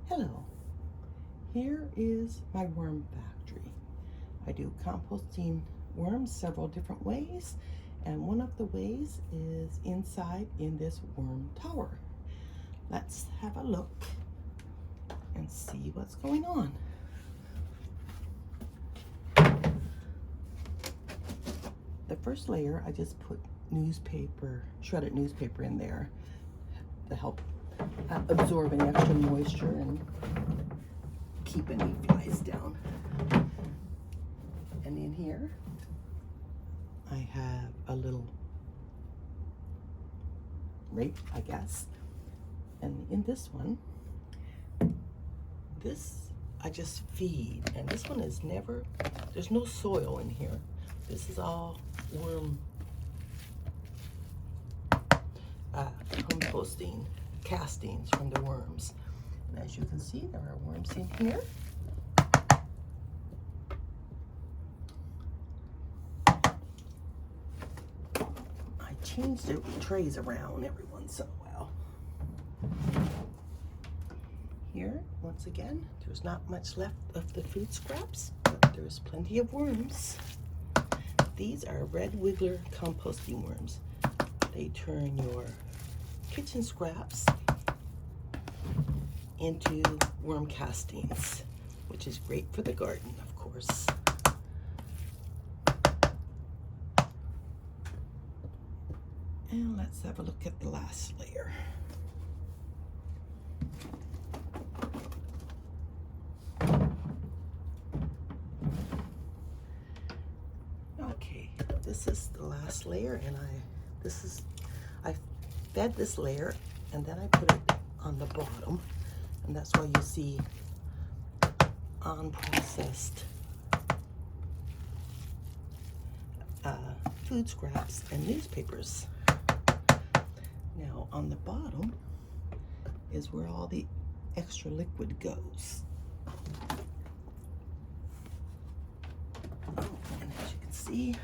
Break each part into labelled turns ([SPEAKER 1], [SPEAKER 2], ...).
[SPEAKER 1] Hello, here is my worm factory. I do composting worms several different ways, and one of the ways is inside in this worm tower. Let's have a look and see what's going on. The first layer, I just put newspaper, shredded newspaper in there to help absorb any extra moisture and keep any flies down. And in here, I have a little rake, I guess. And in this one, I just feed. And this one is never, there's no soil in here. This is all worm composting castings from the worms. And as you can see, there are worms in here. I change the trays around every once in a while. Here, once again, there's not much left of the food scraps, but there's plenty of worms. These are red wiggler composting worms. They turn your kitchen scraps into worm castings, which is great for the garden, of course. And let's have a look at the last layer. Okay, this is the last layer, and I fed this layer and then I put it on the bottom, and that's why you see unprocessed food scraps and newspapers. Now on the bottom is where all the extra liquid goes. And as you can see,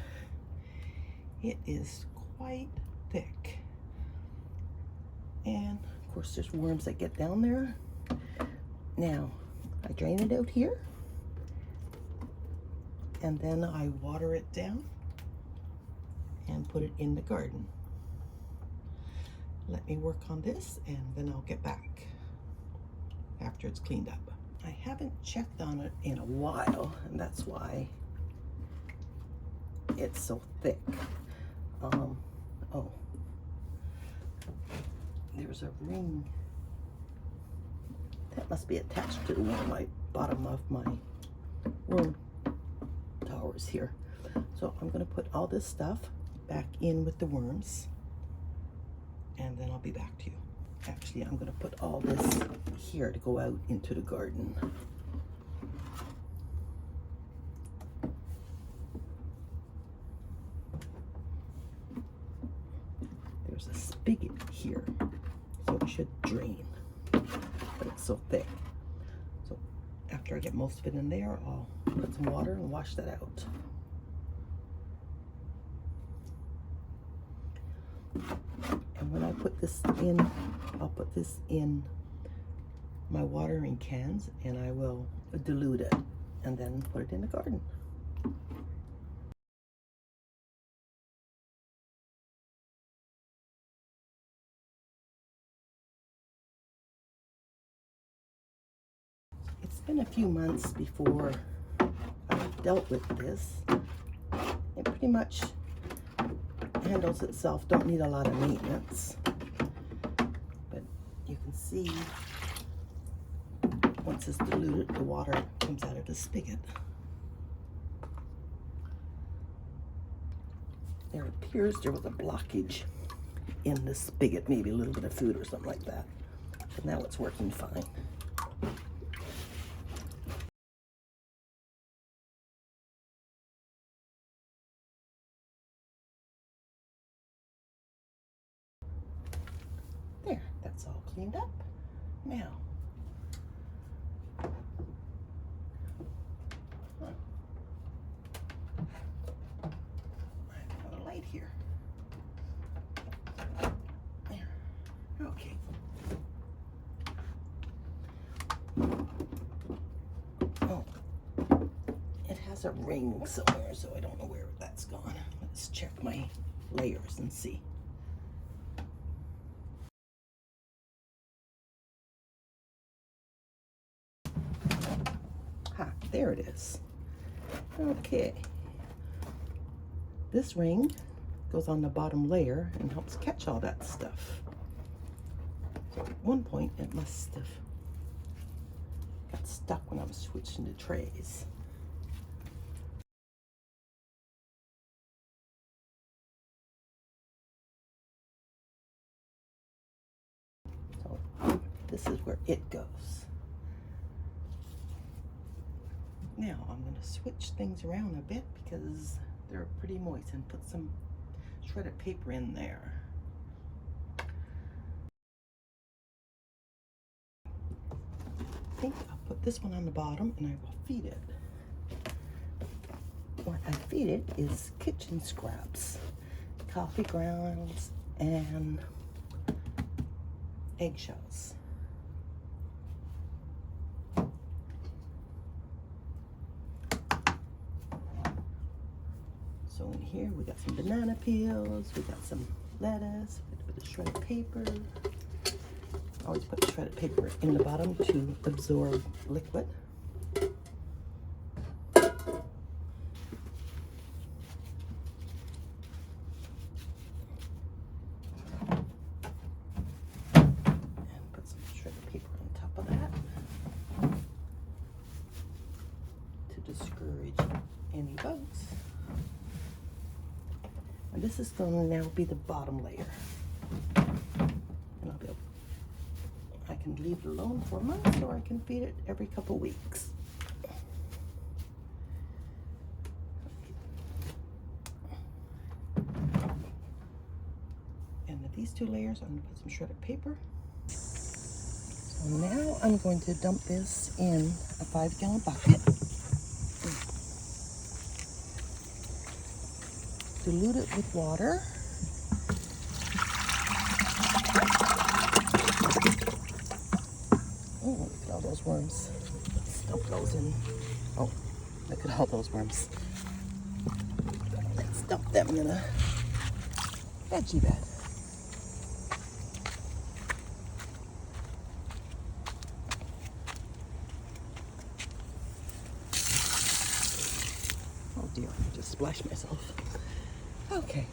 [SPEAKER 1] it is quite thick. And of course there's worms that get down there. Now I drain it out here, and then I water it down and put it in the garden. Let me work on this and then I'll get back after it's cleaned up. I haven't checked on it in a while, and that's why it's so thick. Oh, there's a ring that must be attached to one of my bottom of my worm towers here. So I'm going to put all this stuff back in with the worms, and then I'll be back to you. Actually, I'm going to put all this here to go out into the garden. There's a spigot here, so it should drain, but it's so thick. So after I get most of it in there, I'll put some water and wash that out. And when I put this in, I'll put this in my watering cans, and I will dilute it and then put it in the garden. It's been a few months before I've dealt with this. It pretty much handles itself, don't need a lot of maintenance. But you can see once it's diluted, the water comes out of the spigot. There appears there was a blockage in the spigot, maybe a little bit of food or something like that. But now it's working fine. There, that's all cleaned up. Now, I have a light here. There. Okay. there's a ring somewhere, so I don't know where that's gone. Let's check my layers and see. Ha, there it is. Okay. This ring goes on the bottom layer and helps catch all that stuff. So at one point it must have got stuck when I was switching the trays. So this is where it goes. Now I'm going to switch things around a bit because they're pretty moist, and put some shredded paper in there. I think I'll put this one on the bottom and I will feed it. What I feed it is kitchen scraps, coffee grounds, and eggshells. So in here we got some banana peels, we got some lettuce, a bit of shredded paper. I always put shredded paper in the bottom to absorb liquid. And put some shredded paper on top of that to discourage any bugs. And this is going to now be the bottom layer. And I can leave it alone for months, or I can feed it every couple weeks. And with these two layers, I'm going to put some shredded paper. So now I'm going to dump this in a 5-gallon bucket. Dilute it with water. Oh, look at all those worms. Let's dump those in. Oh, look at all those worms. Let's dump them in a veggie bed. Oh dear, I just splashed myself. Okay,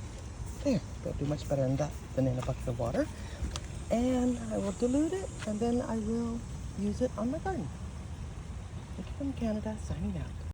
[SPEAKER 1] there. They'll do much better in that than in a bucket of water. And I will dilute it, and then I will use it on my garden. Niky from Canada, signing out.